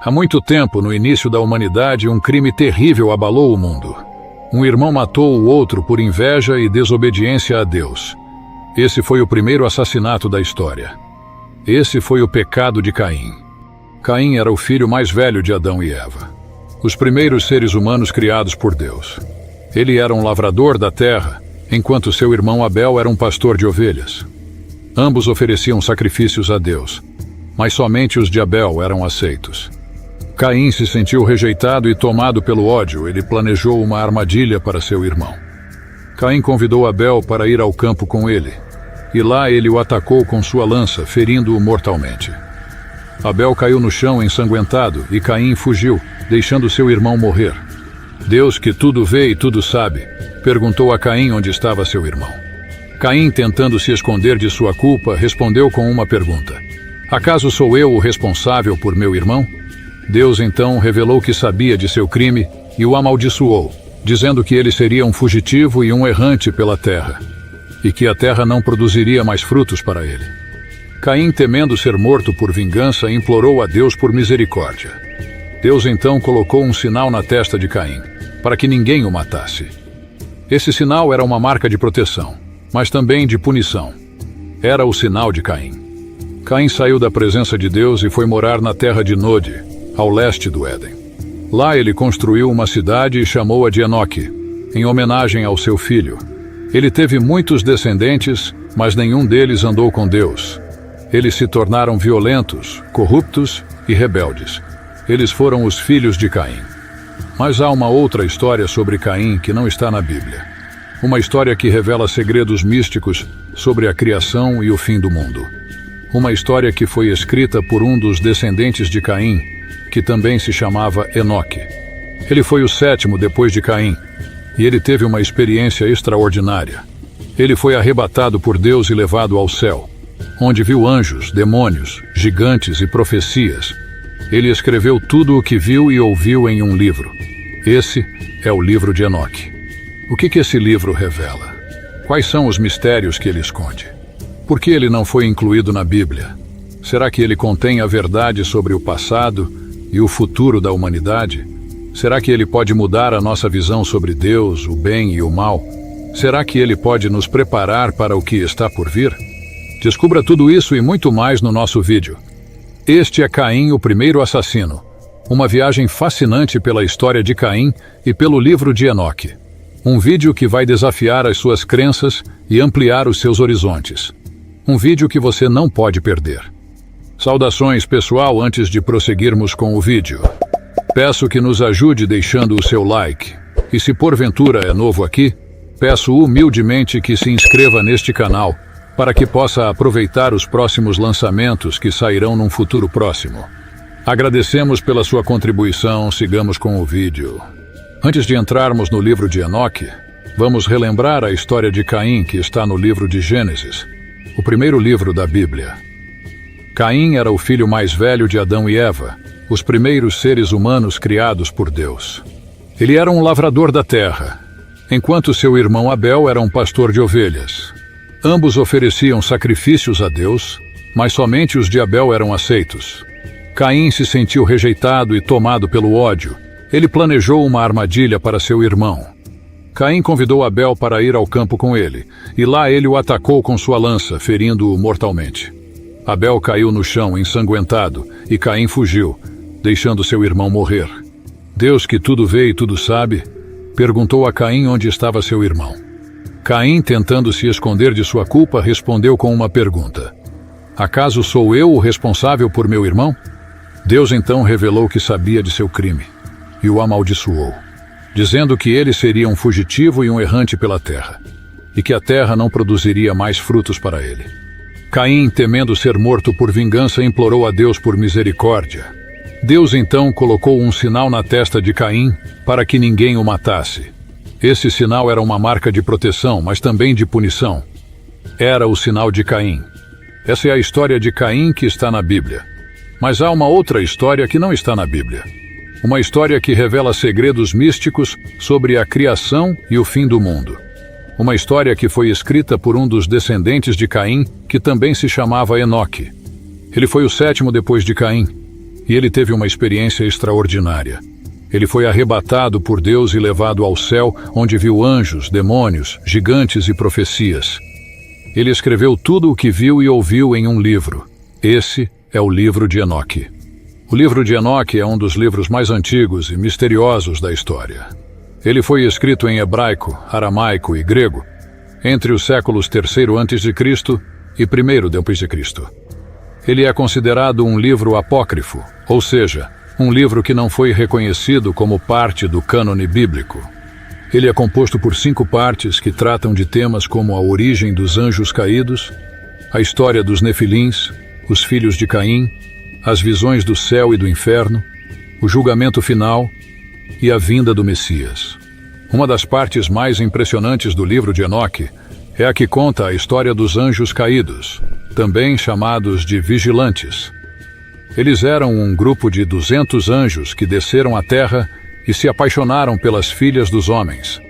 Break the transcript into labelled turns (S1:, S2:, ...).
S1: Há muito tempo, no início da humanidade, um crime terrível abalou o mundo. Um irmão matou o outro por inveja e desobediência a Deus. Esse foi o primeiro assassinato da história. Esse foi o pecado de Caim. Caim era o filho mais velho de Adão e Eva, os primeiros seres humanos criados por Deus. Ele era um lavrador da terra, enquanto seu irmão Abel era um pastor de ovelhas. Ambos ofereciam sacrifícios a Deus, mas somente os de Abel eram aceitos. Caim se sentiu rejeitado e tomado pelo ódio. Ele planejou uma armadilha para seu irmão. Caim convidou Abel para ir ao campo com ele, e lá ele o atacou com sua lança, ferindo-o mortalmente. Abel caiu no chão ensanguentado e Caim fugiu, deixando seu irmão morrer. Deus, que tudo vê e tudo sabe, perguntou a Caim onde estava seu irmão. Caim, tentando se esconder de sua culpa, respondeu com uma pergunta: acaso sou eu o responsável por meu irmão? Deus então revelou que sabia de seu crime e o amaldiçoou, dizendo que ele seria um fugitivo e um errante pela terra, e que a terra não produziria mais frutos para ele. Caim, temendo ser morto por vingança, implorou a Deus por misericórdia. Deus então colocou um sinal na testa de Caim, para que ninguém o matasse. Esse sinal era uma marca de proteção, mas também de punição. Era o sinal de Caim. Caim saiu da presença de Deus e foi morar na terra de Nod, ao leste do Éden. Lá ele construiu uma cidade e chamou-a de Enoque, em homenagem ao seu filho. Ele teve muitos descendentes, mas nenhum deles andou com Deus. Eles se tornaram violentos, corruptos e rebeldes. Eles foram os filhos de Caim. Mas há uma outra história sobre Caim que não está na Bíblia. Uma história que revela segredos místicos sobre a criação e o fim do mundo. Uma história que foi escrita por um dos descendentes de Caim, que também se chamava Enoque. Ele foi o sétimo depois de Caim, e ele teve uma experiência extraordinária. Ele foi arrebatado por Deus e levado ao céu, onde viu anjos, demônios, gigantes e profecias. Ele escreveu tudo o que viu e ouviu em um livro. Esse é o livro de Enoque. O que esse livro revela? Quais são os mistérios que ele esconde? Por que ele não foi incluído na Bíblia? Será que ele contém a verdade sobre o passado e o futuro da humanidade? Será que ele pode mudar a nossa visão sobre Deus, o bem e o mal? Será que ele pode nos preparar para o que está por vir? Descubra tudo isso e muito mais no nosso vídeo. Este é Caim, o primeiro assassino. Uma viagem fascinante pela história de Caim e pelo livro de Enoque. Um vídeo que vai desafiar as suas crenças e ampliar os seus horizontes. Um vídeo que você não pode perder. Saudações, pessoal. Antes de prosseguirmos com o vídeo, peço que nos ajude deixando o seu like. E se porventura é novo aqui, peço humildemente que se inscreva neste canal, para que possa aproveitar os próximos lançamentos que sairão num futuro próximo. Agradecemos pela sua contribuição. Sigamos com o vídeo. Antes de entrarmos no livro de Enoque, vamos relembrar a história de Caim que está no livro de Gênesis, o primeiro livro da Bíblia. Caim era o filho mais velho de Adão e Eva, os primeiros seres humanos criados por Deus. Ele era um lavrador da terra, enquanto seu irmão Abel era um pastor de ovelhas. Ambos ofereciam sacrifícios a Deus, mas somente os de Abel eram aceitos. Caim se sentiu rejeitado e tomado pelo ódio. Ele planejou uma armadilha para seu irmão. Caim convidou Abel para ir ao campo com ele, e lá ele o atacou com sua lança, ferindo-o mortalmente. Abel caiu no chão ensanguentado e Caim fugiu, deixando seu irmão morrer. Deus, que tudo vê e tudo sabe, perguntou a Caim onde estava seu irmão. Caim, tentando se esconder de sua culpa, respondeu com uma pergunta: acaso sou eu o responsável por meu irmão? Deus então revelou que sabia de seu crime e o amaldiçoou, dizendo que ele seria um fugitivo e um errante pela terra, e que a terra não produziria mais frutos para ele. Caim, temendo ser morto por vingança, implorou a Deus por misericórdia. Deus então colocou um sinal na testa de Caim para que ninguém o matasse. Esse sinal era uma marca de proteção, mas também de punição. Era o sinal de Caim. Essa é a história de Caim que está na Bíblia. Mas há uma outra história que não está na Bíblia. Uma história que revela segredos místicos sobre a criação e o fim do mundo. Uma história que foi escrita por um dos descendentes de Caim, que também se chamava Enoque. Ele foi o sétimo depois de Caim, E ele teve uma experiência extraordinária. Ele foi arrebatado por Deus e levado ao céu, onde viu anjos, demônios, gigantes e profecias. Ele escreveu tudo o que viu e ouviu em um livro. Esse é o livro de Enoque. O livro de Enoque é um dos livros mais antigos e misteriosos da história. Ele foi escrito em hebraico, aramaico e grego, entre os séculos III a.C. e I d.C. Ele é considerado um livro apócrifo, ou seja, um livro que não foi reconhecido como parte do cânone bíblico. Ele é composto por 5 partes que tratam de temas como a origem dos anjos caídos, a história dos nefilins, os filhos de Caim, as visões do céu e do inferno, o julgamento final e a vinda do Messias. Uma das partes mais impressionantes do livro de Enoque é a que conta a história dos anjos caídos, também chamados de vigilantes. Eles eram um grupo de 200 anjos que desceram à terra e se apaixonaram pelas filhas dos homens.